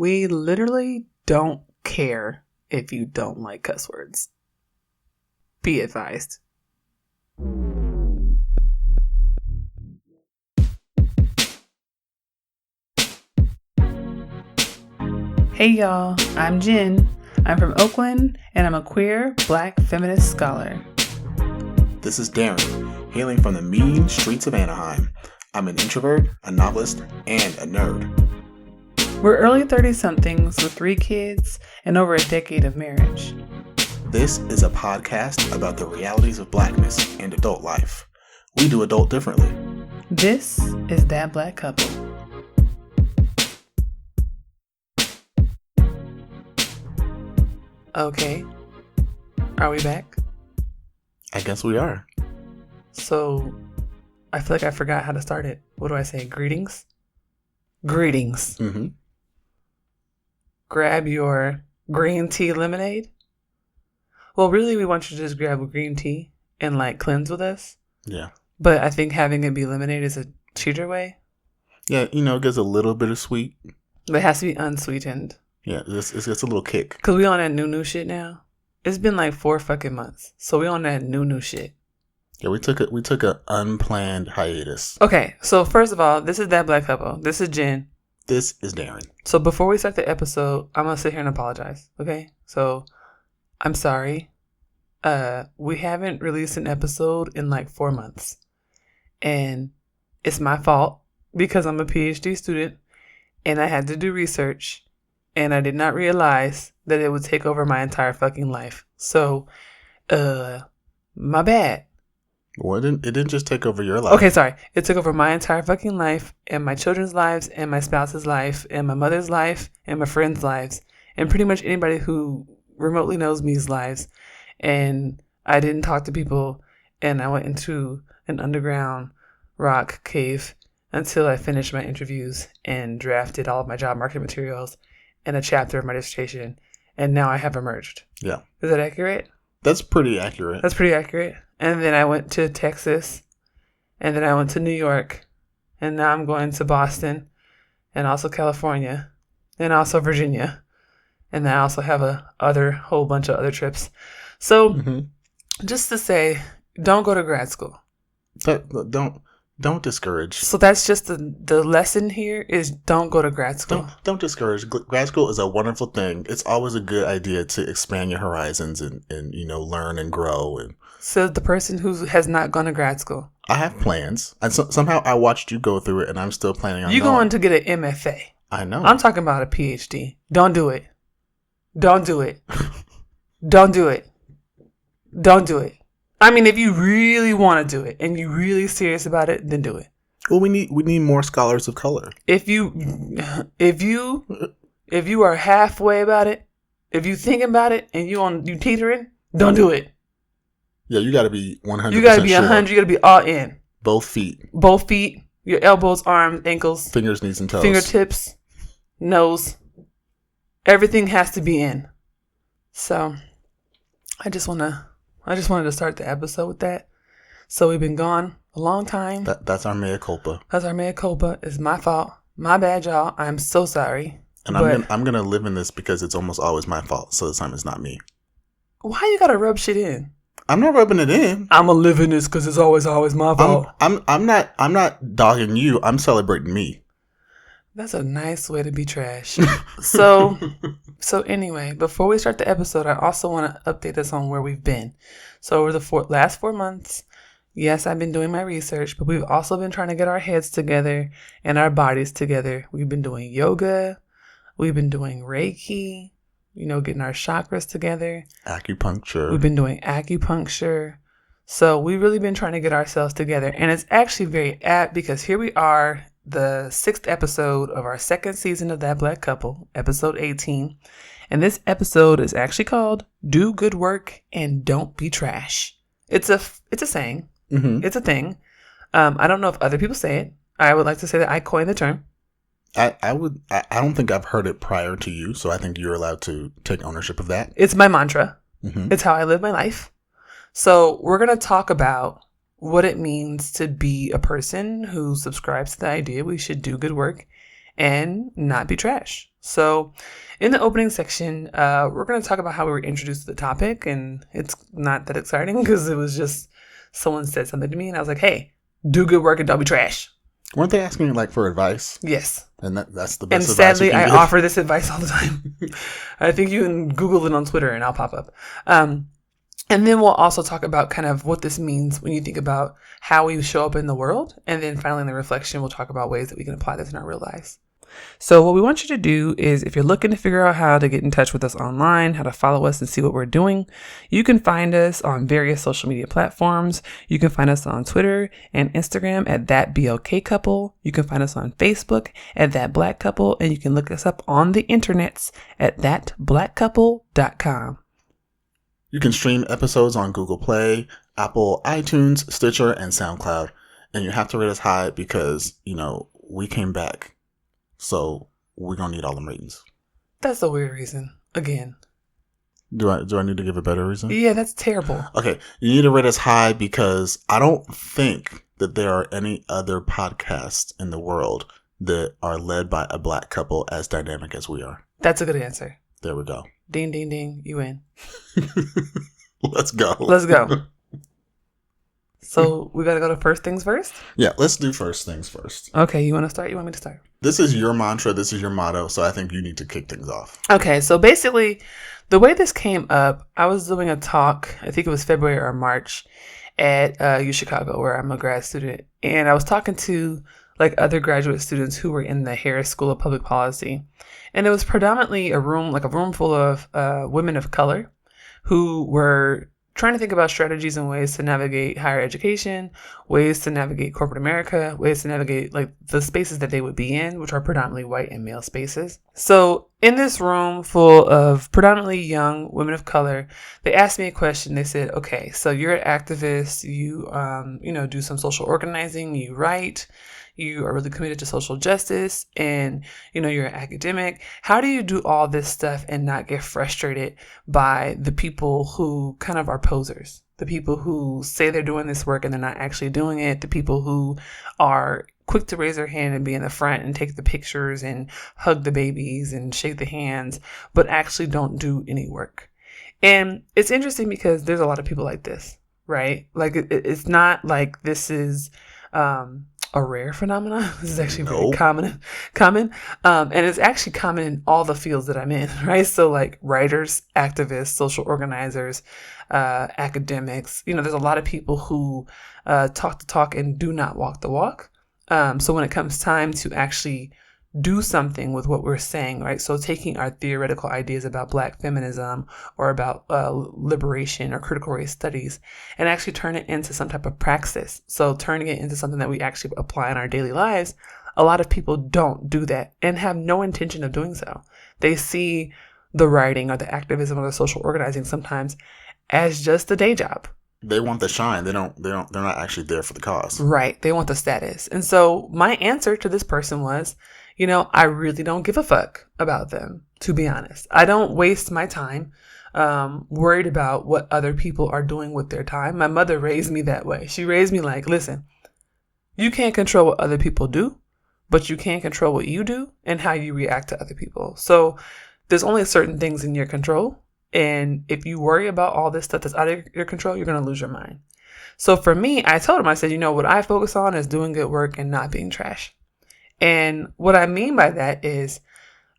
We literally don't care if you don't like cuss words. Be advised. Hey y'all, I'm Jenn. I'm from Oakland, and I'm a queer, black feminist scholar. This is Daren, hailing from the mean streets of Anaheim. I'm an introvert, a novelist, and a nerd. We're early 30-somethings with 3 kids and over a decade of marriage. This is a podcast about the realities of blackness and adult life. We do adult differently. This is That Black Couple. Okay. Are we back? I guess we are. So, I feel like I forgot how to start it. What do I say? Greetings? Greetings. Mm-hmm. Grab your green tea lemonade. Well, really, we want you to just grab a green tea and, cleanse with us. Yeah. But I think having it be lemonade is a cheater way. Yeah, it gets a little bit of sweet. But it has to be unsweetened. Yeah, it's a little kick. Because we on that new shit now. It's been 4 fucking months. So we on that new shit. Yeah, we took an unplanned hiatus. Okay, so first of all, this is That Black Couple. This is Jenn. This is Daren. So before we start the episode, I'm going to sit here and apologize. Okay? So I'm sorry. We haven't released an episode in 4 months. And it's my fault because I'm a PhD student and I had to do research and I did not realize that it would take over my entire fucking life. So, my bad. Well, it didn't just take over your life. Okay, sorry. It took over my entire fucking life and my children's lives and my spouse's life and my mother's life and my friends' lives and pretty much anybody who remotely knows me's lives. And I didn't talk to people and I went into an underground rock cave until I finished my interviews and drafted all of my job market materials and a chapter of my dissertation. And now I have emerged. Yeah. Is that accurate? That's pretty accurate. That's pretty accurate. And then I went to Texas. And then I went to New York. And now I'm going to Boston. And also California. And also Virginia. And then I also have a whole bunch of other trips. So, just to say, don't go to grad school. Don't discourage. So that's just the lesson here is don't go to grad school. Don't discourage. Grad school is a wonderful thing. It's always a good idea to expand your horizons and learn and grow. And so the person who has not gone to grad school. I have plans. And somehow I watched you go through it and I'm still planning on You're going to get an MFA. I know. I'm talking about a PhD. Don't do it. Don't do it. Don't do it. Don't do it. I mean, if you really want to do it and you're really serious about it, then do it. Well, we need more scholars of color. If you are halfway about it, if you think about it and you teetering, don't do it. Yeah, you got to be 100%. You got to be 100. You got to be all in. Both feet. Your elbows, arms, ankles, fingers, knees, and toes. Fingertips, nose. Everything has to be in. So, I just wanted to start the episode with that. So we've been gone a long time. That's our mea culpa. That's our mea culpa. It's my fault. My bad, y'all. I'm so sorry. And I'm gonna live in this because it's almost always my fault. So this time it's not me. Why you gotta rub shit in? I'm not rubbing it in. I'm gonna live in this because it's always my fault. I'm not dogging you. I'm celebrating me. That's a nice way to be trash. So anyway, before we start the episode, I also want to update us on where we've been. So over the last 4 months, yes, I've been doing my research, but we've also been trying to get our heads together and our bodies together. We've been doing yoga. We've been doing Reiki, getting our chakras together. Acupuncture. We've been doing acupuncture. So we've really been trying to get ourselves together. And it's actually very apt because here we are, the 6th episode of our 2nd season of That Black Couple, episode 18. And this episode is actually called Do Good Work and Don't Be Trash. It's a saying. Mm-hmm. It's a thing. I don't know if other people say it. I would like to say that I coined the term. I don't think I've heard it prior to you, so I think you're allowed to take ownership of that. It's my mantra. Mm-hmm. It's how I live my life. So we're going to talk about what it means to be a person who subscribes to the idea we should do good work and not be trash. So in the opening section, we're going to talk about how we were introduced to the topic, and it's not that exciting because it was just someone said something to me and I was like, hey, do good work and don't be trash. Weren't they asking like for advice? Yes. And that's the best and advice sadly, you can I give. offer this advice all the time. I think you can Google it on Twitter and I'll pop up. And then we'll also talk about kind of what this means when you think about how we show up in the world. And then finally in the reflection, we'll talk about ways that we can apply this in our real lives. So what we want you to do is, if you're looking to figure out how to get in touch with us online, how to follow us and see what we're doing, you can find us on various social media platforms. You can find us on Twitter and Instagram at ThatBLKCouple. You can find us on Facebook at ThatBlackCouple, and you can look us up on the internets at ThatBlackCouple.com. You can stream episodes on Google Play, Apple, iTunes, Stitcher, and SoundCloud. And you have to rate us high because, we came back. So we're going to need all them ratings. That's a weird reason. Again. Do I need to give a better reason? Yeah, that's terrible. Okay. You need to rate us high because I don't think that there are any other podcasts in the world that are led by a black couple as dynamic as we are. That's a good answer. There we go. Ding, ding, ding. You win. Let's go. Let's go. So we got to go to first things first? Yeah, let's do first things first. Okay, you want to start? You want me to start? This is your mantra. This is your motto. So I think you need to kick things off. Okay, so basically, the way this came up, I was doing a talk, I think it was February or March, at U Chicago, where I'm a grad student. And I was talking to like other graduate students who were in the Harris School of Public Policy. And it was predominantly a room full of women of color who were trying to think about strategies and ways to navigate higher education, ways to navigate corporate America, ways to navigate like the spaces that they would be in, which are predominantly white and male spaces. So in this room full of predominantly young women of color, they asked me a question. They said, okay, so you're an activist, you, do some social organizing, you write, you are really committed to social justice, and, you're an academic. How do you do all this stuff and not get frustrated by the people who kind of are posers? The people who say they're doing this work and they're not actually doing it. The people who are quick to raise their hand and be in the front and take the pictures and hug the babies and shake the hands, but actually don't do any work. And it's interesting because there's a lot of people like this, right? Like it's not like this is a rare phenomenon. This is actually very common. And it's actually common in all the fields that I'm in, right? So like writers, activists, social organizers, academics, there's a lot of people who talk the talk and do not walk the walk. So when it comes time to actually do something with what we're saying, right? So taking our theoretical ideas about Black feminism or about liberation or critical race studies and actually turn it into some type of praxis. So turning it into something that we actually apply in our daily lives. A lot of people don't do that and have no intention of doing so. They see the writing or the activism or the social organizing sometimes as just a day job. They want the shine. They're not actually there for the cause. Right. They want the status. And so my answer to this person was, I really don't give a fuck about them, to be honest. I don't waste my time worried about what other people are doing with their time. My mother raised me that way. She raised me like, listen, you can't control what other people do, but you can control what you do and how you react to other people. So there's only certain things in your control. And if you worry about all this stuff that's out of your control, you're going to lose your mind. So for me, I told him, I said, what I focus on is doing good work and not being trash. And what I mean by that is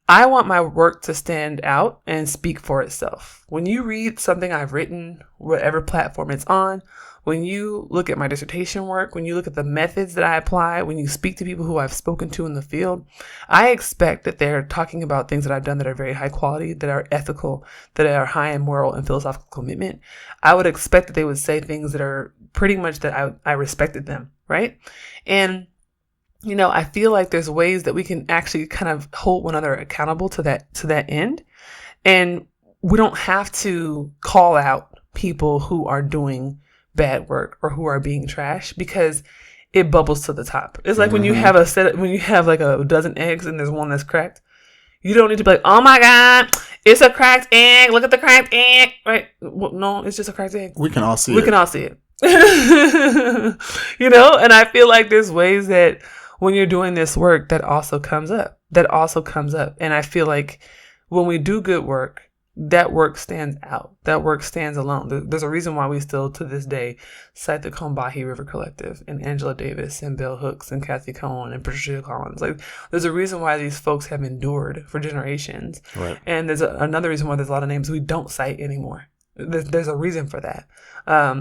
I want my work to stand out and speak for itself. When you read something I've written, whatever platform it's on, when you look at my dissertation work, when you look at the methods that I apply, when you speak to people who I've spoken to in the field, I expect that they're talking about things that I've done that are very high quality, that are ethical, that are high in moral and philosophical commitment. I would expect that they would say things that are pretty much that I respected them, right? And I feel like there's ways that we can actually kind of hold one another accountable to that end. And we don't have to call out people who are doing bad work or who are being trash because it bubbles to the top. It's like when you have like a dozen eggs and there's one that's cracked. You don't need to be like, oh my God, it's a cracked egg. Look at the cracked egg. Right? Well, no, it's just a cracked egg. We can all see it. We can all see it. And I feel like there's ways that when you're doing this work, that also comes up. And I feel like when we do good work, that work stands out. That work stands alone. There's a reason why we still, to this day, cite the Combahee River Collective and Angela Davis and Bell Hooks and Kathy Cohen and Patricia Collins. Like, there's a reason why these folks have endured for generations. Right. And there's another reason why there's a lot of names we don't cite anymore. There's a reason for that.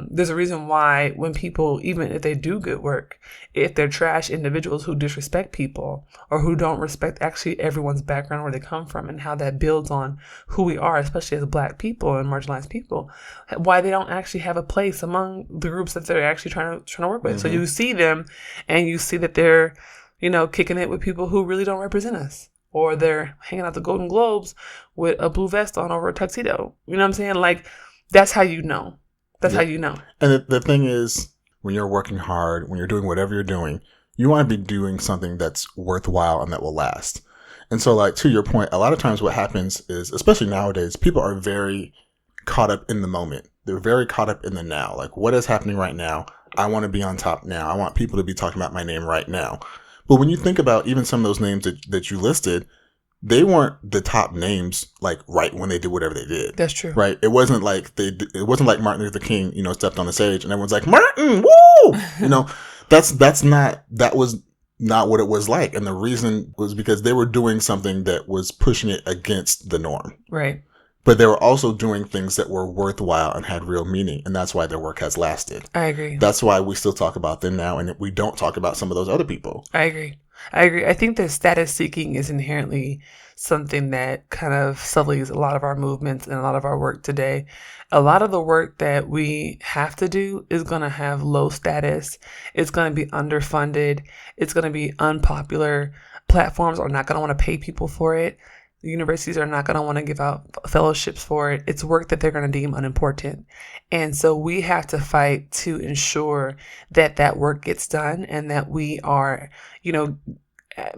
There's a reason why when people, even if they do good work, if they're trash individuals who disrespect people or who don't respect actually everyone's background, where they come from, and how that builds on who we are, especially as Black people and marginalized people, why they don't actually have a place among the groups that they're actually trying to work with. Mm-hmm. So you see them and you see that they're, kicking it with people who really don't represent us. Or they're hanging out the Golden Globes with a blue vest on over a tuxedo. You know what I'm saying? Like, that's how you know. That's how you know. And the thing is, when you're working hard, when you're doing whatever you're doing, you want to be doing something that's worthwhile and that will last. And so, like, to your point, a lot of times what happens is, especially nowadays, people are very caught up in the moment. They're very caught up in the now. Like, what is happening right now? I want to be on top now. I want people to be talking about my name right now. But when you think about even some of those names that you listed, they weren't the top names, like, right when they did whatever they did. That's true. Right? It wasn't like Martin Luther King, stepped on the stage and everyone's like, Martin, woo! That was not what it was like. And the reason was because they were doing something that was pushing it against the norm. Right. But they were also doing things that were worthwhile and had real meaning. And that's why their work has lasted. I agree. That's why we still talk about them now, and we don't talk about some of those other people. I agree. I think that status seeking is inherently something that kind of sullies a lot of our movements and a lot of our work today. A lot of the work that we have to do is going to have low status. It's going to be underfunded. It's going to be unpopular. Platforms are not going to want to pay people for it. The universities are not going to want to give out fellowships for it. It's work that they're going to deem unimportant. And so we have to fight to ensure that that work gets done, and that we are,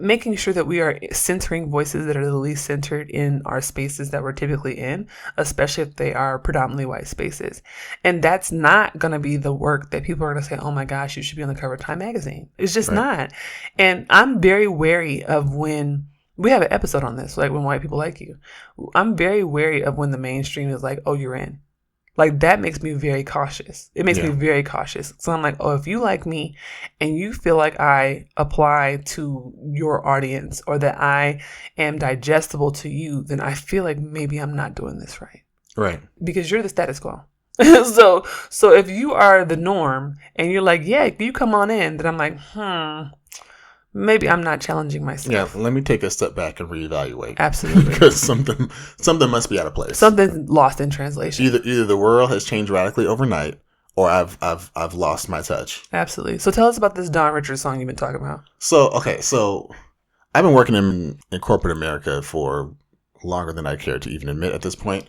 making sure that we are centering voices that are the least centered in our spaces that we're typically in, especially if they are predominantly white spaces. And that's not going to be the work that people are going to say, oh my gosh, you should be on the cover of Time magazine. It's just not. And I'm very wary of when we have an episode on this, like when white people like you. I'm very wary of when the mainstream is like, oh, you're in. Like, that makes me very cautious. It makes me very cautious. So I'm like, oh, if you like me and you feel like I apply to your audience, or that I am digestible to you, then I feel like maybe I'm not doing this right. Right. Because you're the status quo. So if you are the norm and you're like, yeah, you come on in, then I'm like, maybe I'm not challenging myself. Yeah, let me take a step back and reevaluate. Absolutely. Because something must be out of place. Something's lost in translation. Either the world has changed radically overnight, or I've lost my touch. Absolutely. So tell us about this Don Richards song you've been talking about. So I've been working in corporate America for longer than I care to even admit at this point.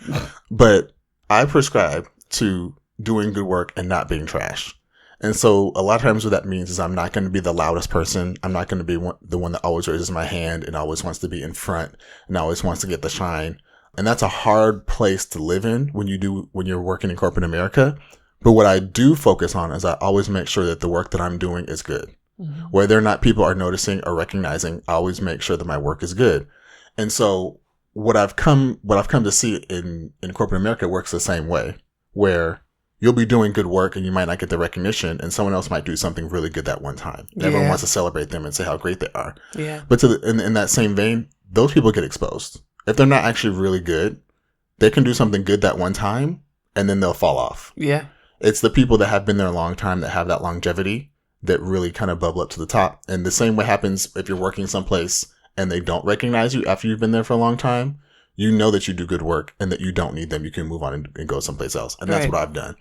But I prescribe to doing good work and not being trash. And so a lot of times what that means is I'm not going to be the loudest person. I'm not going to be the one that always raises my hand and always wants to be in front and always wants to get the shine. And that's a hard place to live in when you're working in corporate America. But what I do focus on is I always make sure that the work that I'm doing is good. Mm-hmm. Whether or not people are noticing or recognizing, I always make sure that my work is good. And so what I've come to see in corporate America works the same way, where you'll be doing good work and you might not get the recognition, and someone else might do something really good that one time. Yeah. Everyone wants to celebrate them and say how great they are. Yeah. But in that same vein, those people get exposed. If they're not actually really good, they can do something good that one time and then they'll fall off. Yeah. It's the people that have been there a long time, that have that longevity, that really kind of bubble up to the top. And the same way happens if you're working someplace and they don't recognize you after you've been there for a long time. You know that you do good work and that you don't need them. You can move on and go someplace else. And that's what I've done.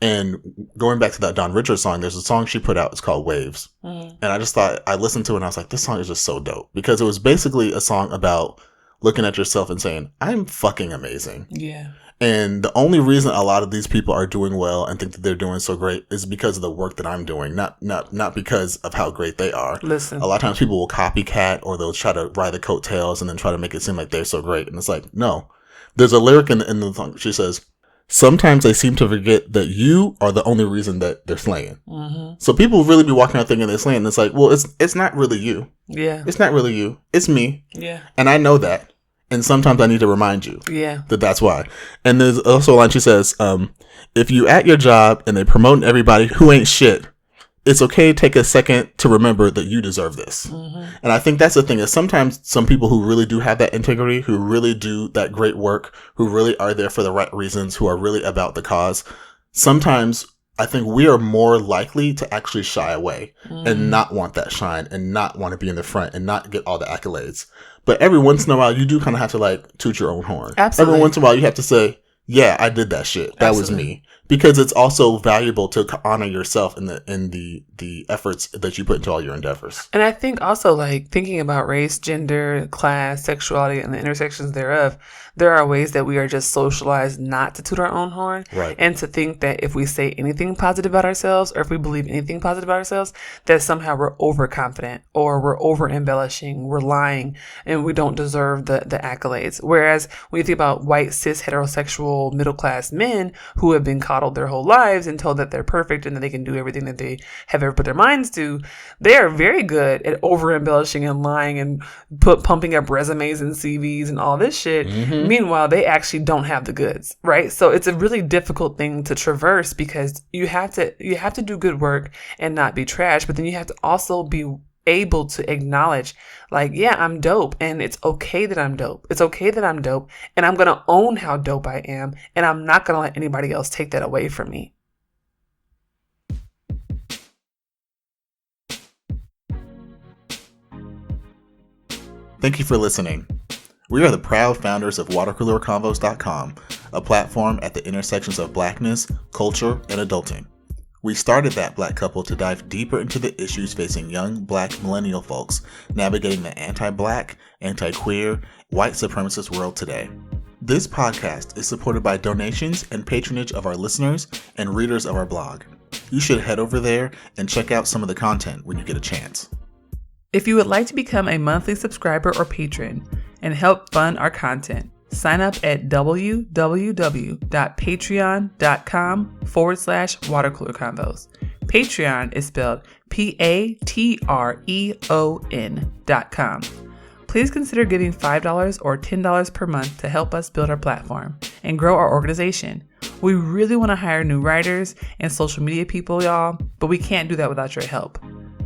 And going back to that Don Richards song, there's a song she put out. It's called Waves. Mm-hmm. And I just thought, I listened to it and I was like, this song is just so dope. Because it was basically a song about looking at yourself and saying, I'm fucking amazing. Yeah. And the only reason a lot of these people are doing well and think that they're doing so great is because of the work that I'm doing, not because of how great they are. Listen. A lot of times people will copycat, or they'll try to ride the coattails and then try to make it seem like they're so great. And it's like, no. There's a lyric in the song. She says, sometimes they seem to forget that you are the only reason that they're slaying. Mm-hmm. So people really be walking out thinking they're slaying. It's like, well, it's not really you. Yeah. It's not really you. It's me. Yeah. And I know that. And sometimes I need to remind you. Yeah. That's why. And there's also a line she says, if you at your job and they promoting everybody who ain't shit, it's okay to take a second to remember that you deserve this. Mm-hmm. And I think that's the thing is sometimes some people who really do have that integrity, who really do that great work, who really are there for the right reasons, who are really about the cause, sometimes I think we are more likely to actually shy away and not want that shine and not want to be in the front and not get all the accolades. But every once in a while, you do kind of have to like toot your own horn. Absolutely. Every once in a while, you have to say, yeah, I did that shit. That was me. Because it's also valuable to honor yourself in the efforts that you put into all your endeavors. And I think also like thinking about race, gender, class, sexuality, and the intersections thereof, there are ways that we are just socialized not to toot our own horn. Right. And to think that if we say anything positive about ourselves or if we believe anything positive about ourselves, that somehow we're overconfident or we're over embellishing, we're lying, and we don't deserve the accolades. Whereas when you think about white, cis, heterosexual, middle class men who have been coddled their whole lives and told that they're perfect and that they can do everything that they have ever put their minds to, they are very good at over embellishing and lying and pumping up resumes and CVs and all this shit. Mm-hmm. Meanwhile, they actually don't have the goods, right? So it's a really difficult thing to traverse because you have to do good work and not be trash, but then you have to also be able to acknowledge like, yeah, I'm dope and it's okay that I'm dope. It's okay that I'm dope and I'm going to own how dope I am and I'm not going to let anybody else take that away from me. Thank you for listening. We are the proud founders of watercoolerconvos.com, a platform at the intersections of Blackness, culture, and adulting. We started that Black couple to dive deeper into the issues facing young Black millennial folks navigating the anti-Black, anti-queer, white supremacist world today. This podcast is supported by donations and patronage of our listeners and readers of our blog. You should head over there and check out some of the content when you get a chance. If you would like to become a monthly subscriber or patron and help fund our content, sign up at www.patreon.com/watercoolerconvos. Patreon is spelled Patreon.com. Please consider giving $5 or $10 per month to help us build our platform and grow our organization. We really want to hire new writers and social media people, y'all, but we can't do that without your help.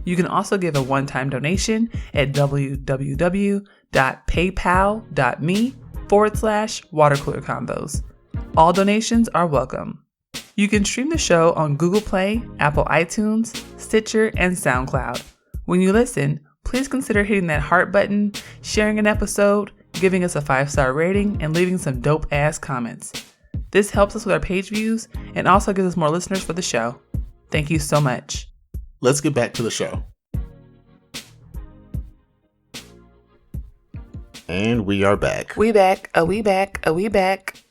You can also give a one-time donation at www.paypal.me/watercoolerconvos. All donations are welcome. You can stream the show on Google Play, Apple iTunes, Stitcher, and SoundCloud. When you listen, please consider hitting that heart button, sharing an episode, giving us a 5-star rating, and leaving some dope-ass comments. This helps us with our page views and also gives us more listeners for the show. Thank you so much. Let's get back to the show. And we are back. We back. We back. We back.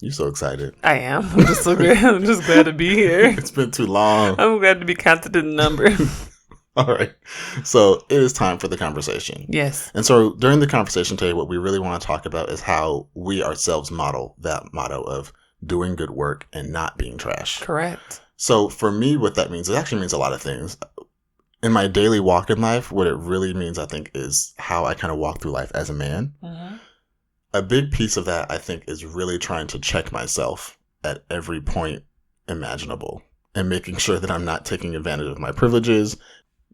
You're so excited. I am. I'm just so glad. I'm just glad to be here. It's been too long. I'm glad to be counted in the number. All right. So it is time for the conversation. Yes. And so during the conversation today, what we really want to talk about is how we ourselves model that motto of doing good work and not being trash. Correct. So for me, what that means, it actually means a lot of things. In my daily walk in life, what it really means, I think, is how I kind of walk through life as a man. Mm-hmm. A big piece of that, I think, is really trying to check myself at every point imaginable and making sure that I'm not taking advantage of my privileges,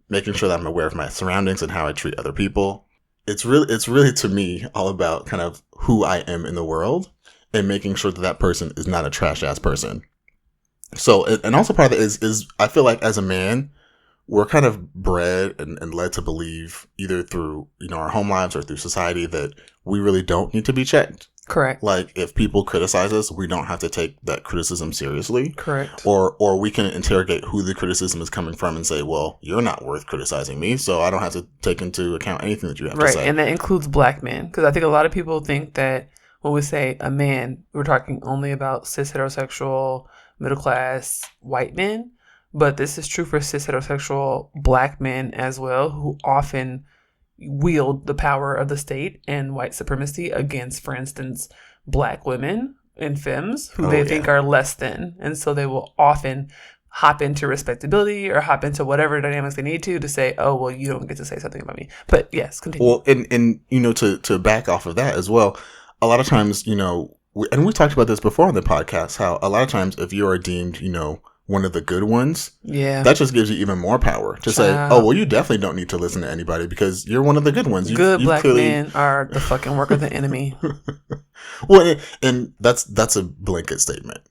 making sure that I'm aware of my surroundings and how I treat other people. It's really to me all about kind of who I am in the world and making sure that that person is not a trash ass person. So, and also part of it is I feel like as a man, we're kind of bred and led to believe either through, our home lives or through society that we really don't need to be checked. Correct. Like if people criticize us, we don't have to take that criticism seriously. Correct. Or we can interrogate who the criticism is coming from and say, well, you're not worth criticizing me, so I don't have to take into account anything that you have to say. Right, and that includes Black men. Because I think a lot of people think that when we say a man, we're talking only about cis heterosexual, middle class white men. But this is true for cis heterosexual Black men as well, who often wield the power of the state and white supremacy against, for instance, Black women and femmes who they think are less than. And so they will often hop into respectability or hop into whatever dynamics they need to say, oh, well, you don't get to say something about me. But yes, continue. Well, and you know, to back off of that as well, a lot of times, you know, and we talked about this before on the podcast, how a lot of times if you are deemed, you know, one of the good ones, that just gives you even more power to say, oh, well, you definitely don't need to listen to anybody because you're one of the good ones. Good black men are the fucking work of the enemy. Well, and that's a blanket statement,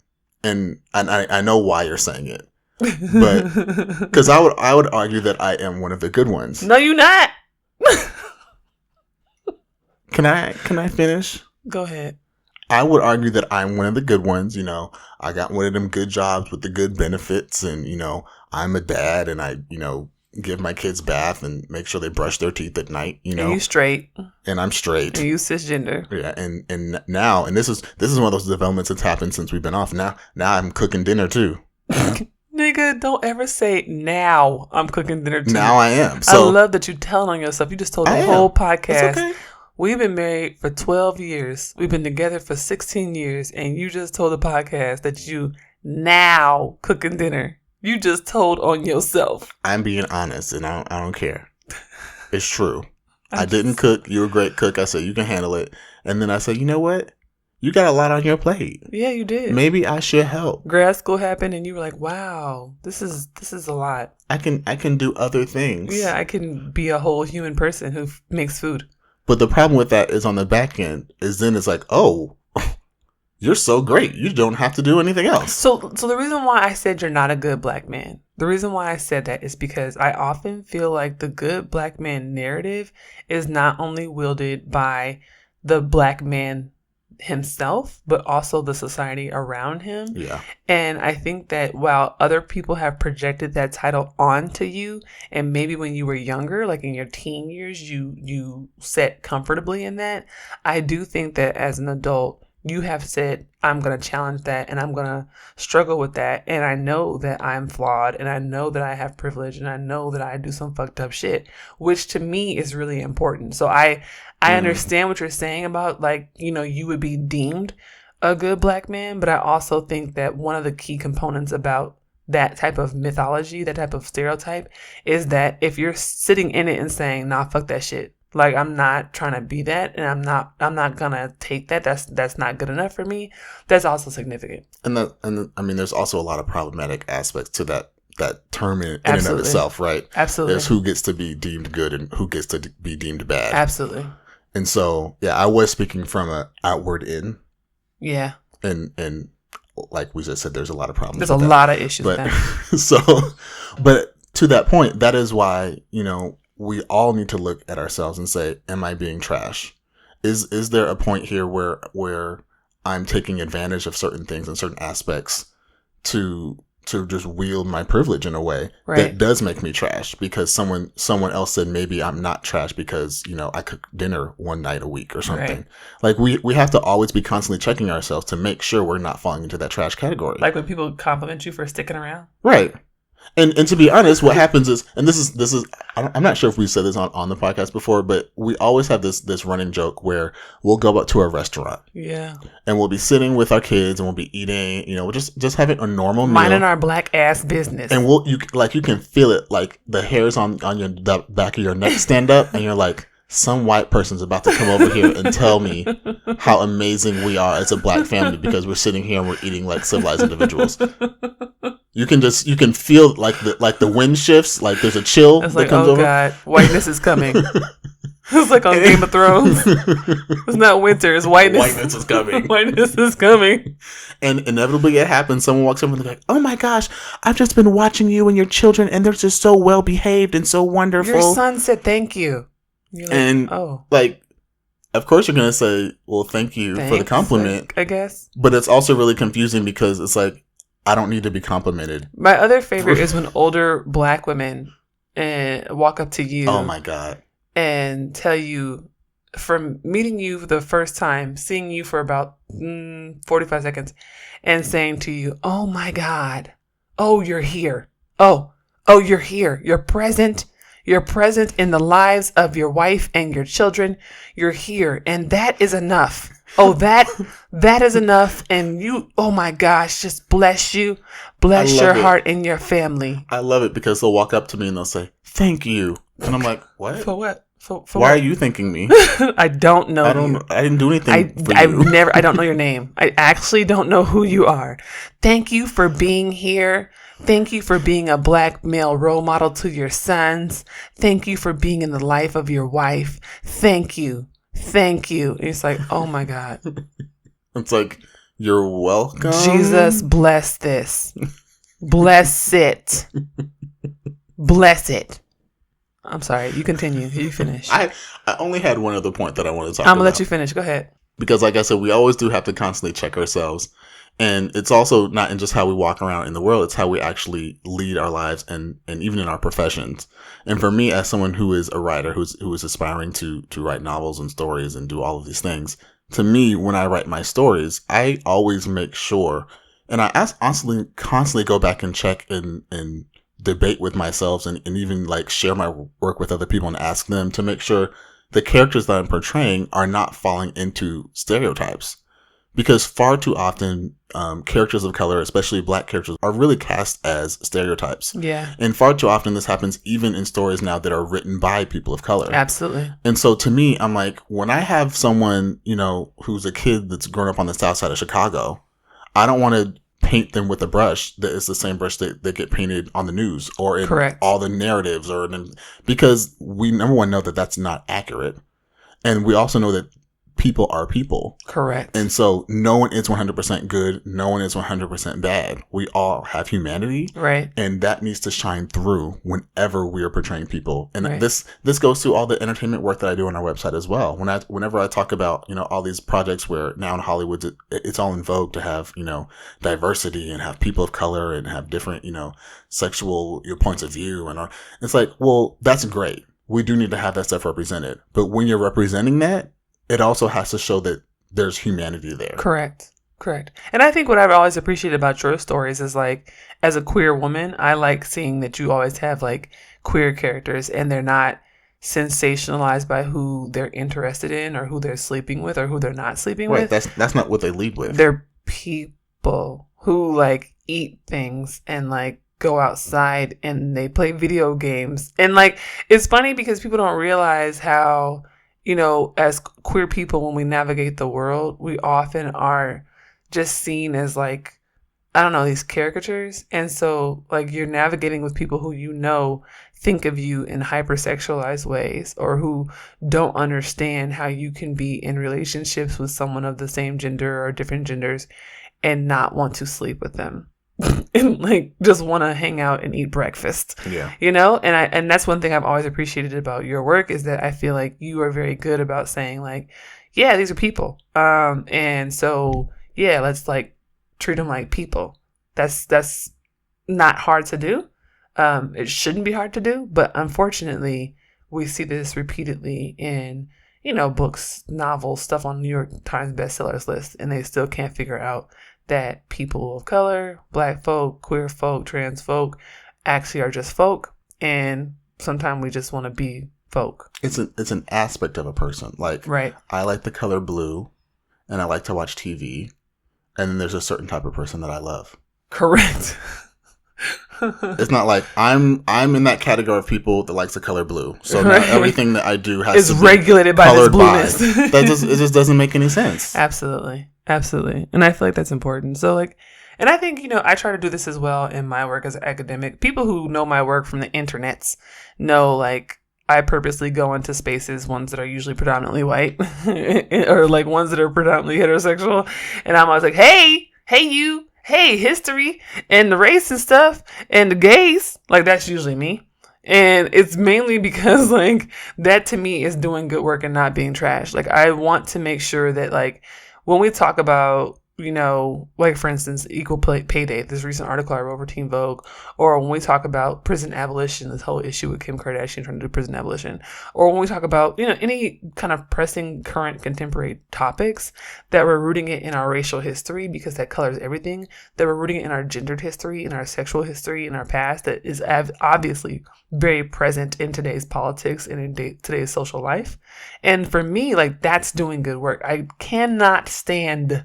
and I know why you're saying it, but because I would argue that I am one of the good ones. No, you're not. Can I finish? Go ahead. I would argue that I'm one of the good ones. You know, I got one of them good jobs with the good benefits, and you know, I'm a dad, and I, you know, give my kids bath and make sure they brush their teeth at night. You know, and you straight, and I'm straight, and you cisgender. Yeah, and now, and this is one of those developments that's happened since we've been off. Now I'm cooking dinner too. Nigga, don't ever say now I'm cooking dinner too. Now I am. So I love that you're telling on yourself. You just told the whole podcast. It's okay. We've been married for 12 years. We've been together for 16 years. And you just told the podcast that you now cooking dinner. You just told on yourself. I'm being honest, and I don't care. It's true. I didn't cook. You're a great cook. I said, you can handle it. And then I said, you know what? You got a lot on your plate. Yeah, you did. Maybe I should help. Grad school happened, and you were like, wow, this is a lot. I can do other things. Yeah, I can be a whole human person who makes food. But the problem with that is on the back end is then it's like, oh, you're so great. You don't have to do anything else. So the reason why I said you're not a good black man, the reason why I said that is because I often feel like the good black man narrative is not only wielded by the black man himself, but also the society around him. Yeah. And I think that while other people have projected that title onto you, and maybe when you were younger, like in your teen years, you sat comfortably in that, I do think that as an adult, you have said, I'm going to challenge that and I'm going to struggle with that. And I know that I'm flawed and I know that I have privilege and I know that I do some fucked up shit, which to me is really important. So I understand what you're saying about, like, you know, you would be deemed a good black man. But I also think that one of the key components about that type of mythology, that type of stereotype, is that if you're sitting in it and saying, nah, fuck that shit. Like, I'm not trying to be that, and I'm not gonna take that. That's not good enough for me. That's also significant. And I mean, there's also a lot of problematic aspects to that term in and of itself, right? Absolutely. There's who gets to be deemed good and who gets to be deemed bad. Absolutely. And so, yeah, I was speaking from an outward in. Yeah. And like we just said, there's a lot of problems. There's a lot of issues with that. But to that point, that is why, you know, we all need to look at ourselves and say, am I being trash? Is there a point here where I'm taking advantage of certain things and certain aspects to just wield my privilege in a way that does make me trash because someone else said maybe I'm not trash because, you know, I cook dinner one night a week or something. Like we have to always be constantly checking ourselves to make sure we're not falling into that trash category. Like when people compliment you for sticking around. Right. And to be honest, what happens is, and this is, I'm not sure if we said this on the podcast before, but we always have this running joke where we'll go up to a restaurant. Yeah. And we'll be sitting with our kids and we'll be eating, you know, we'll just having a normal meal. Minding our black ass business. And you can feel it, like the hairs on the back of your neck stand up and you're like, some white person's about to come over here and tell me how amazing we are as a black family because we're sitting here and we're eating like civilized individuals. You can feel like the wind shifts, like there's a chill that comes over. Oh God, whiteness is coming. It's like on Game of Thrones. It's not winter, it's whiteness. Whiteness is coming. Whiteness is coming. And inevitably it happens. Someone walks over and they're like, oh my gosh, I've just been watching you and your children and they're just so well behaved and so wonderful. Your son said thank you. You're like, and like, of course you're going to say, well, thank you for the compliment. I guess. But it's also really confusing because it's like, I don't need to be complimented. My other favorite is when older black women walk up to you. Oh my God. And tell you, from meeting you for the first time, seeing you for about 45 seconds, and saying to you, oh my God, oh, you're here. Oh, you're here. You're present. You're present in the lives of your wife and your children. You're here. And that is enough. Oh, that is enough. And you, oh my gosh, just bless you. Bless your heart and your family. I love it because they'll walk up to me and they'll say, "Thank you." And I'm like, "What? For what? For Why what? are you thanking me? I don't know. I didn't do anything for I've you. never, I don't know your name. I actually don't know who you are. Thank you for being here. Thank you for being a Black male role model to your sons. Thank you for being in the life of your wife. Thank you. Thank you." And it's like, oh my God. It's like, you're welcome. Jesus, bless this. Bless it. Bless it. I'm sorry. You continue. You finish. I only had one other point that I wanted to talk I'm about. going to let you finish. Go ahead. Because like I said, we always do have to constantly check ourselves. And it's also not in just how we walk around in the world, it's how we actually lead our lives and even in our professions. And for me, as someone who is a writer, who is aspiring to write novels and stories and do all of these things, to me, when I write my stories, I always make sure, and I constantly go back and check and debate with myself and even like share my work with other people and ask them to make sure the characters that I'm portraying are not falling into stereotypes. Because far too often, characters of color, especially Black characters, are really cast as stereotypes. Yeah. And far too often this happens even in stories now that are written by people of color. Absolutely. And so to me, I'm like, when I have someone, who's a kid that's grown up on the south side of Chicago, I don't want to paint them with a brush that is the same brush that get painted on the news or in Correct. all the narratives because we, number one, know that that's not accurate. And we also know that people are people. Correct. And so no one is 100% good. No one is 100% bad. We all have humanity. Right. And that needs to shine through whenever we are portraying people. And Right. this goes to all the entertainment work that I do on our website as well. Whenever I talk about, all these projects where now in Hollywood, it's all in vogue to have, diversity and have people of color and have different, sexual points of view. And it's like, well, that's great. We do need to have that stuff represented. But when you're representing that, it also has to show that there's humanity there. Correct. And I think what I've always appreciated about your stories is like, as a queer woman, I like seeing that you always have like queer characters and they're not sensationalized by who they're interested in or who they're sleeping with or who they're not sleeping with. That's not what they lead with. They're people who like eat things and like go outside and they play video games. And like, it's funny because people don't realize how, as queer people, when we navigate the world, we often are just seen as like, I don't know, these caricatures. And so like you're navigating with people who think of you in hypersexualized ways or who don't understand how you can be in relationships with someone of the same gender or different genders and not want to sleep with them. And like just want to hang out and eat breakfast. Yeah. And that's one thing I've always appreciated about your work is that I feel like you are very good about saying like, yeah, these are people. And so yeah, let's like treat them like people. That's not hard to do. It shouldn't be hard to do, but unfortunately we see this repeatedly in, books, novels, stuff on New York Times bestsellers list, and they still can't figure out that people of color, Black folk, queer folk, trans folk actually are just folk. And sometimes we just want to be folk. It's an aspect of a person. Like, right. I like the color blue and I like to watch TV. And then there's a certain type of person that I love. Correct. It's not like I'm in that category of people that likes the color blue. So now everything that I do has to be regulated by this blueness. It just doesn't make any sense. Absolutely. And I feel like that's important. So like, and I think, I try to do this as well in my work as an academic. People who know my work from the internets know like I purposely go into spaces, ones that are usually predominantly white or like ones that are predominantly heterosexual. And I'm always like, hey, you. Hey, history and the race and stuff and the gays, like that's usually me. And it's mainly because like that to me is doing good work and not being trash. Like I want to make sure that like when we talk about like for instance, equal pay day, this recent article I wrote for Teen Vogue, or when we talk about prison abolition, this whole issue with Kim Kardashian trying to do prison abolition, or when we talk about, any kind of pressing current contemporary topics, that we're rooting it in our racial history because that colors everything, that we're rooting it in our gendered history, in our sexual history, in our past that is obviously very present in today's politics and in today's social life. And for me, like, that's doing good work. I cannot stand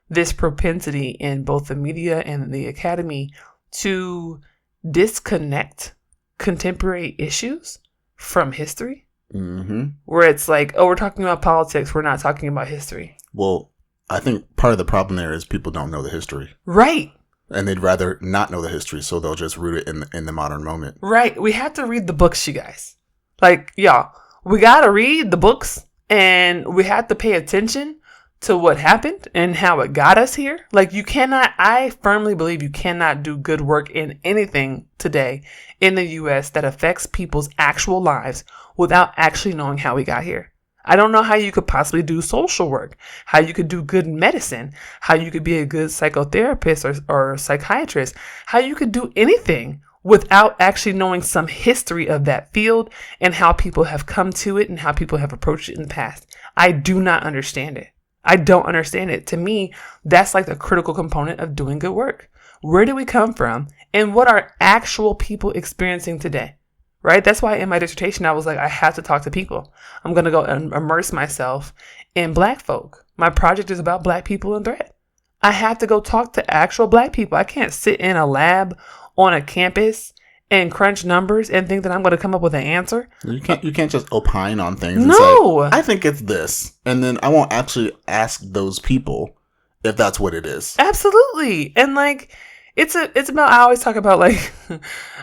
this propensity in both the media and the academy to disconnect contemporary issues from history. Mm-hmm. Where it's like, oh, we're talking about politics, we're not talking about history. Well, I think part of the problem there is people don't know the history. Right. And they'd rather not know the history, so they'll just root it in the modern moment. Right. We have to read the books, you guys. Like, y'all, we got to read the books, and we have to pay attention to what happened and how it got us here. Like, I firmly believe you cannot do good work in anything today in the U.S. that affects people's actual lives without actually knowing how we got here. I don't know how you could possibly do social work, how you could do good medicine, how you could be a good psychotherapist or psychiatrist, how you could do anything without actually knowing some history of that field and how people have come to it and how people have approached it in the past. I do not understand it. I don't understand it. To me, that's like the critical component of doing good work. Where do we come from? And what are actual people experiencing today? Right? That's why in my dissertation, I was like, I have to talk to people. I'm going to go and immerse myself in Black folk. My project is about Black people in threat. I have to go talk to actual Black people. I can't sit in a lab on a campus and crunch numbers and think that I'm going to come up with an answer. You can't just opine on things and No. say, I think it's this. And then I won't actually ask those people if that's what it is. Absolutely. And like, it's about, I always talk about, like,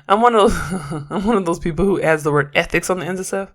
I'm one of those people who adds the word ethics on the end of stuff.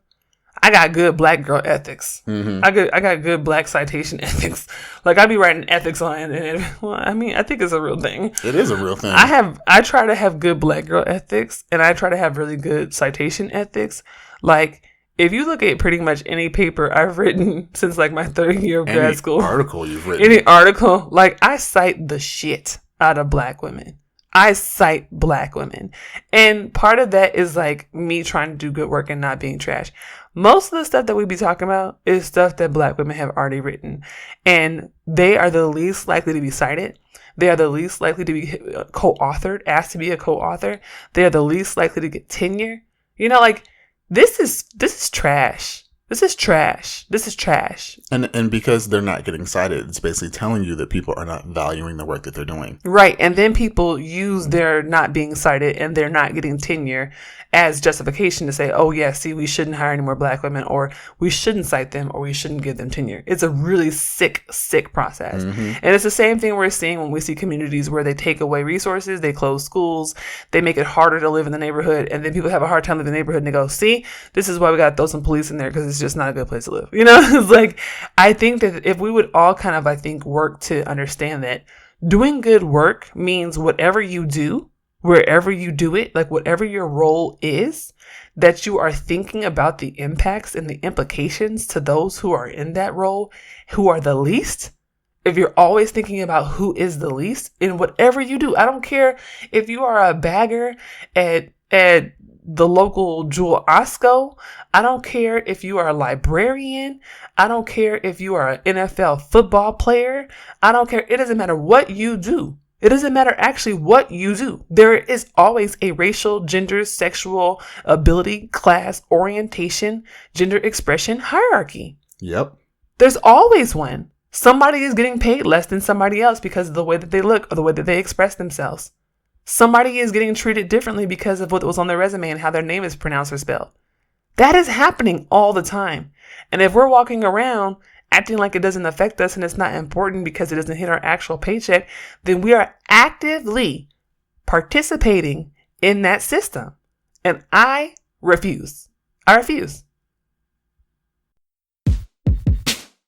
I got good Black girl ethics. Mm-hmm. I got good Black citation ethics. Like, I be writing ethics on it. Well, I mean, I think it's a real thing. It is a real thing. I try to have good Black girl ethics, and I try to have really good citation ethics. Like, if you look at pretty much any paper I've written since like my third year of grad school, article you've written, any article, like, I cite the shit out of Black women. I cite Black women. And part of that is like me trying to do good work and not being trash. Most of the stuff that we be talking about is stuff that Black women have already written. And they are the least likely to be cited. They are the least likely to be co-authored, asked to be a co-author. They are the least likely to get tenure. Like, this is trash. This is trash. This is trash. And because they're not getting cited, it's basically telling you that people are not valuing the work that they're doing. Right. And then people use their not being cited and they're not getting tenure as justification to say, oh, yeah, see, we shouldn't hire any more Black women, or we shouldn't cite them, or we shouldn't give them tenure. It's a really sick process. Mm-hmm. And it's the same thing we're seeing when we see communities where they take away resources, they close schools, they make it harder to live in the neighborhood, and then people have a hard time living in the neighborhood and they go, see, this is why we got to throw some police in there, because it's just not a good place to live. It's like, I think that if we would all kind of, work to understand that doing good work means whatever you do, wherever you do it, like whatever your role is, that you are thinking about the impacts and the implications to those who are in that role, who are the least. If you're always thinking about who is the least in whatever you do, I don't care if you are a bagger at the local Jewel Osco. I don't care if you are a librarian. I don't care if you are an NFL football player. I don't care. It doesn't matter what you do. It doesn't matter actually what you do. There is always a racial, gender, sexual, ability, class, orientation, gender expression hierarchy. Yep. There's always one. Somebody is getting paid less than somebody else because of the way that they look or the way that they express themselves. Somebody is getting treated differently because of what was on their resume and how their name is pronounced or spelled. That is happening all the time. And if we're walking around acting like it doesn't affect us and it's not important because it doesn't hit our actual paycheck, then we are actively participating in that system. And I refuse. I refuse.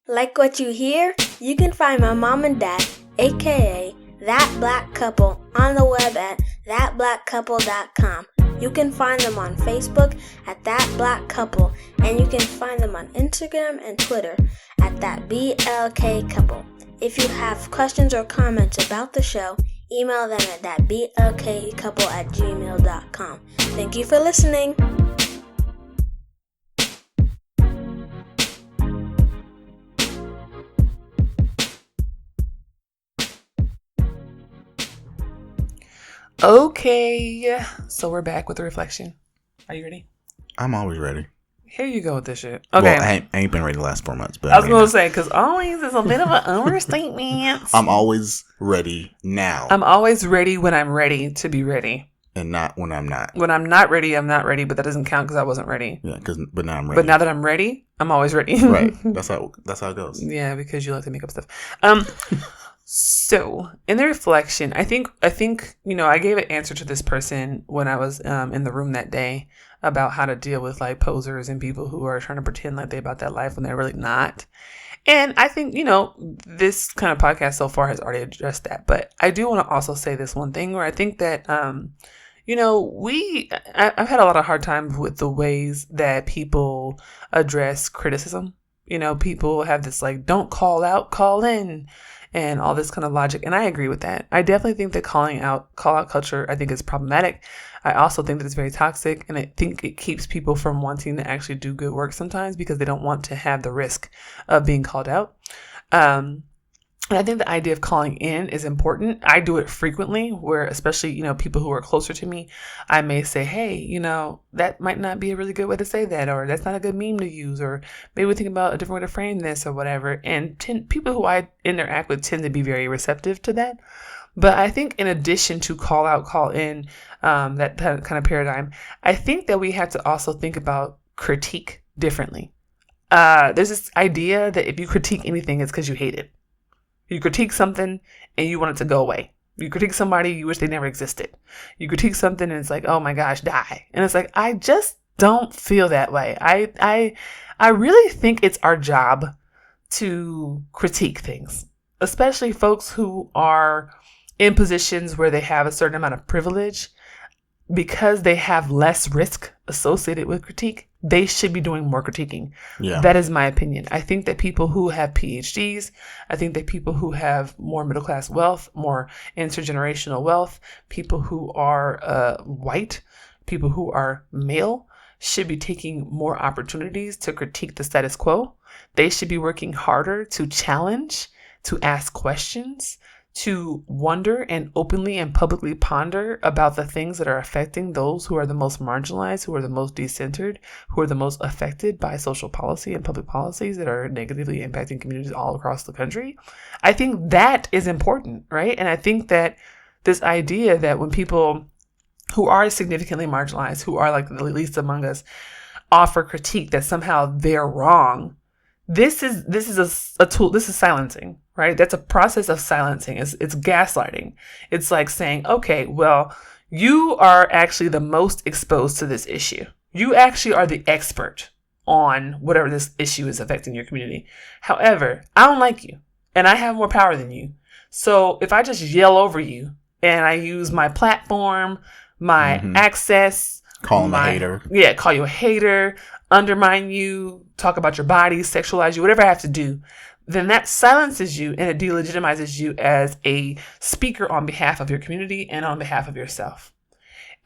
Like what you hear? You can find my mom and dad, aka That Black Couple, on the web at thatblackcouple.com. You can find them on Facebook at That Black Couple, and you can find them on Instagram and Twitter at That BLK Couple. If you have questions or comments about the show, email them at thatblkcouple@gmail.com. Thank you for listening. Okay, so we're back with the reflection. Are you ready? I'm always ready. Here you go with this shit. Okay. Well, I ain't been ready the last 4 months, but I was going to say, because always is a bit of an understatement. I'm always ready now. I'm always ready when I'm ready to be ready. And not when I'm not. When I'm not ready, I'm not ready, but that doesn't count because I wasn't ready. Yeah, but now I'm ready. But now that I'm ready, I'm always ready. Right. That's how it goes. Yeah, because you like to make up stuff. So in the reflection, I think, I gave an answer to this person when I was in the room that day about how to deal with like posers and people who are trying to pretend like they're about that life when they're really not. And I think, this kind of podcast so far has already addressed that. But I do want to also say this one thing where I think that, I've had a lot of hard times with the ways that people address criticism. People have this like, don't call out, call in, and all this kind of logic. And I agree with that. I definitely think that call out culture, I think is problematic. I also think that it's very toxic, and I think it keeps people from wanting to actually do good work sometimes because they don't want to have the risk of being called out. And I think the idea of calling in is important. I do it frequently where, especially, people who are closer to me, I may say, hey, that might not be a really good way to say that, or that's not a good meme to use, or maybe we think about a different way to frame this or whatever. And people who I interact with tend to be very receptive to that. But I think in addition to call out, call in, that kind of paradigm, I think that we have to also think about critique differently. There's this idea that if you critique anything, it's because you hate it. You critique something and you want it to go away. You critique somebody, you wish they never existed. You critique something and it's like, oh my gosh, die. And it's like, I just don't feel that way. I really think it's our job to critique things, especially folks who are in positions where they have a certain amount of privilege. Because they have less risk associated with critique, they should be doing more critiquing. Yeah. That is my opinion. I think that people who have PhDs, I think that people who have more middle class wealth, more intergenerational wealth, people who are white, people who are male, should be taking more opportunities to critique the status quo. They should be working harder to challenge, to ask questions, to wonder and openly and publicly ponder about the things that are affecting those who are the most marginalized, who are the most decentered, who are the most affected by social policy and public policies that are negatively impacting communities all across the country. I think that is important, right? And I think that this idea that when people who are significantly marginalized, who are like the least among us, offer critique that somehow they're wrong, this is a tool. This is silencing, right? That's a process of silencing. It's gaslighting. It's like saying, okay, well, you are actually the most exposed to this issue. You actually are the expert on whatever this issue is affecting your community. However, I don't like you and I have more power than you. So if I just yell over you and I use my platform, my access, call him a hater. Yeah, call you a hater, undermine you, talk about your body, sexualize you, whatever I have to do, then that silences you and it delegitimizes you as a speaker on behalf of your community and on behalf of yourself.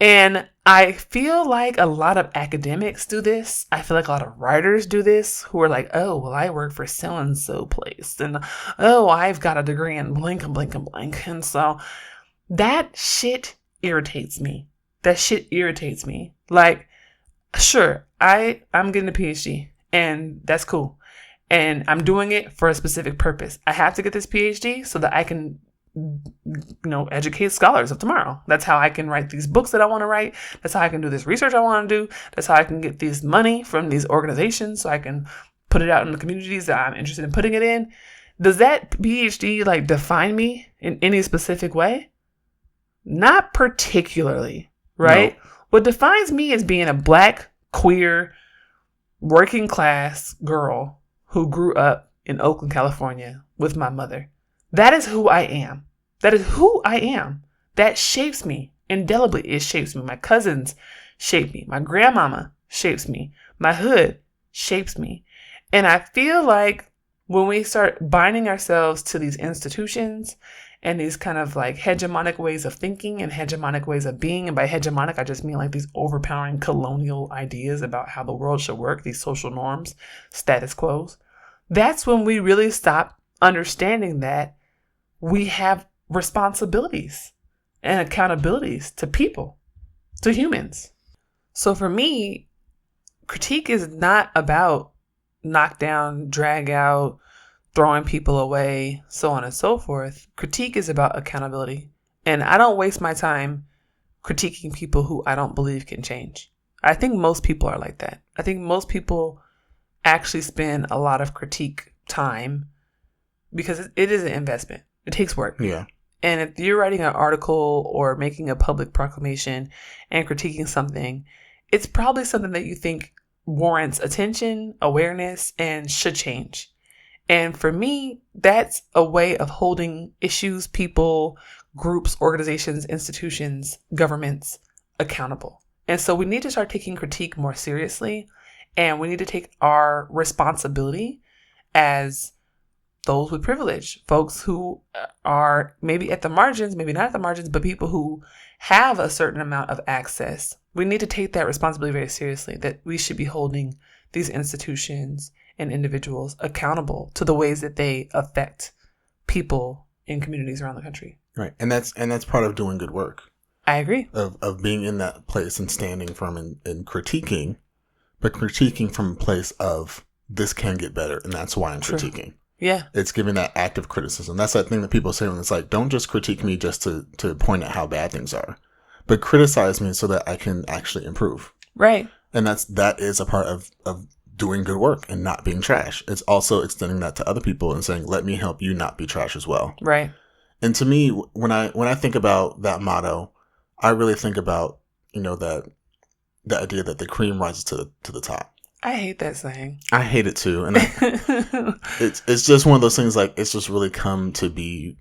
And I feel like a lot of academics do this. I feel like a lot of writers do this who are like, oh, well, I work for so-and-so place. And, oh, I've got a degree in blank and blank and blank. And so that shit irritates me. Like, sure, I'm getting a PhD and that's cool. And I'm doing it for a specific purpose. I have to get this PhD so that I can, educate scholars of tomorrow. That's how I can write these books that I want to write. That's how I can do this research I want to do. That's how I can get this money from these organizations so I can put it out in the communities that I'm interested in putting it in. Does that PhD define me in any specific way? Not particularly, right? No. What defines me is being a Black, queer, working class girl who grew up in Oakland, California with my mother. That is who I am. That shapes me indelibly. It shapes me. My cousins shape me. My grandmama shapes me. My hood shapes me. And I feel like when we start binding ourselves to these institutions and these kind of like hegemonic ways of thinking and hegemonic ways of being, and by hegemonic, I just mean like these overpowering colonial ideas about how the world should work, these social norms, status quos, that's when we really stop understanding that we have responsibilities and accountabilities to people, to humans. So for me, critique is not about knock down, drag out, throwing people away, so on and so forth. Critique is about accountability. And I don't waste my time critiquing people who I don't believe can change. I think most people are like that. I think most people actually spend a lot of critique time because it is an investment. It takes work. Yeah. And if you're writing an article or making a public proclamation and critiquing something, it's probably something that you think warrants attention, awareness, and should change. And for me, that's a way of holding issues, people, groups, organizations, institutions, governments accountable. And so we need to start taking critique more seriously. And we need to take our responsibility as those with privilege, folks who are maybe at the margins, maybe not at the margins, but people who have a certain amount of access. We need to take that responsibility very seriously, that we should be holding these institutions and individuals accountable to the ways that they affect people in communities around the country. Right. And that's part of doing good work. I agree. Of being in that place and standing firm and critiquing, but critiquing from a place of this can get better, and that's why I'm critiquing. Yeah. It's giving that active criticism. That's that thing that people say when it's like, don't just critique me just to point out how bad things are, but criticize me so that I can actually improve. Right. And that is a part of doing good work and not being trash. It's also extending that to other people and saying, let me help you not be trash as well. Right. And to me, when I think about that motto, I really think about, that the idea that the cream rises to the top. I hate that saying. I hate it too. And it's just one of those things, like, it's just really come to be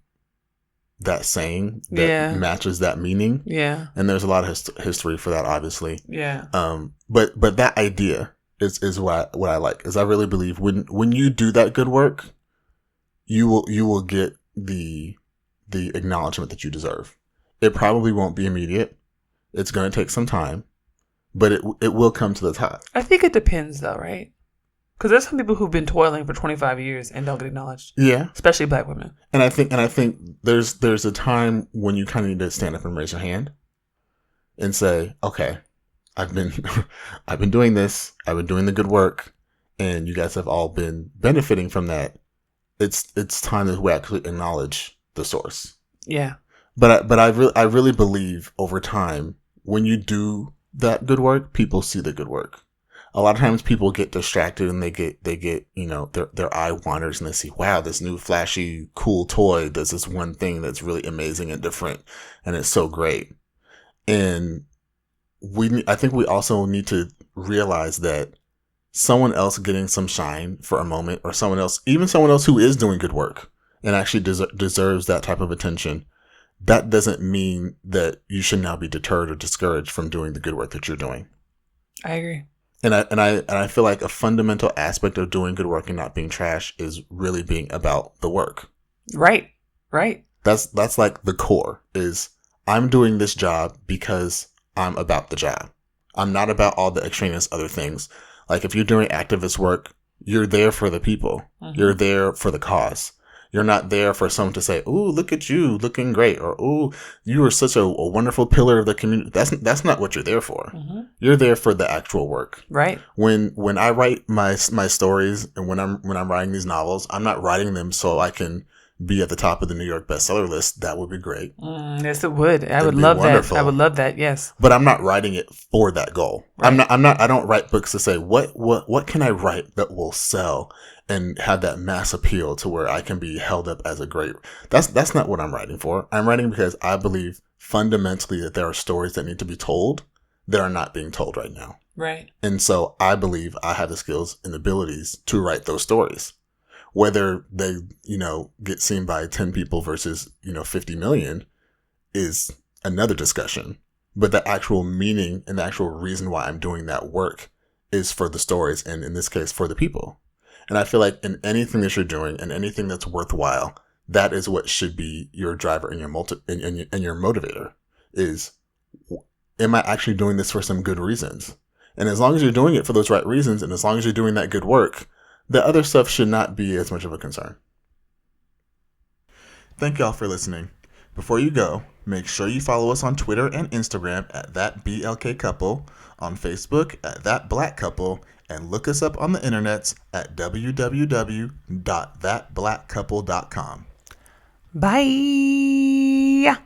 that saying that matches that meaning. Yeah. And there's a lot of history for that, obviously. Yeah. But that idea is what I like, is I really believe when you do that good work, you will get the acknowledgement that you deserve. It probably won't be immediate. It's going to take some time, but it will come to the top. I think it depends though, right? Because there's some people who've been toiling for 25 years and don't get acknowledged. Yeah. Especially Black women. And I think there's a time when you kind of need to stand up and raise your hand and say, okay, I've been doing this. I've been doing the good work, and you guys have all been benefiting from that. It's time that we actually acknowledge the source. Yeah. But I really believe over time, when you do that good work, people see the good work. A lot of times people get distracted and they get their eye wanders and they see, wow, this new flashy cool toy does this one thing that's really amazing and different, and it's so great. And I think we also need to realize that someone else getting some shine for a moment, or someone else who is doing good work and actually deserves that type of attention, that doesn't mean that you should now be deterred or discouraged from doing the good work that you're doing. I agree. And I feel like a fundamental aspect of doing good work and not being trash is really being about the work. Right. Right. That's like the core, is I'm doing this job because I'm about the job. I'm not about all the extraneous other things. Like, if you're doing activist work, you're there for the people. Mm-hmm. You're there for the cause. You're not there for someone to say, "Ooh, look at you looking great," or "Ooh, you are such a wonderful pillar of the community." That's not what you're there for. Mm-hmm. You're there for the actual work. Right. When I write my stories, and when I'm writing these novels, I'm not writing them so I can be at the top of the New York bestseller list. That would be great. Yes, it would. I would love that. I would love that. Yes. But I'm not writing it for that goal. Right. I don't write books to say what can I write that will sell and have that mass appeal to where I can be held up as a great. That's not what I'm writing for. I'm writing because I believe fundamentally that there are stories that need to be told that are not being told right now. Right. And so I believe I have the skills and abilities to write those stories. Whether they, get seen by 10 people versus, 50 million is another discussion. But the actual meaning and the actual reason why I'm doing that work is for the stories, and in this case, for the people. And I feel like in anything that you're doing and anything that's worthwhile, that is what should be your driver and your motivator is, am I actually doing this for some good reasons? And as long as you're doing it for those right reasons, and as long as you're doing that good work, the other stuff should not be as much of a concern. Thank y'all for listening. Before you go, make sure you follow us on Twitter and Instagram at ThatBLKCouple, on Facebook at ThatBlackCouple, and look us up on the internets at www.thatblackcouple.com. Bye.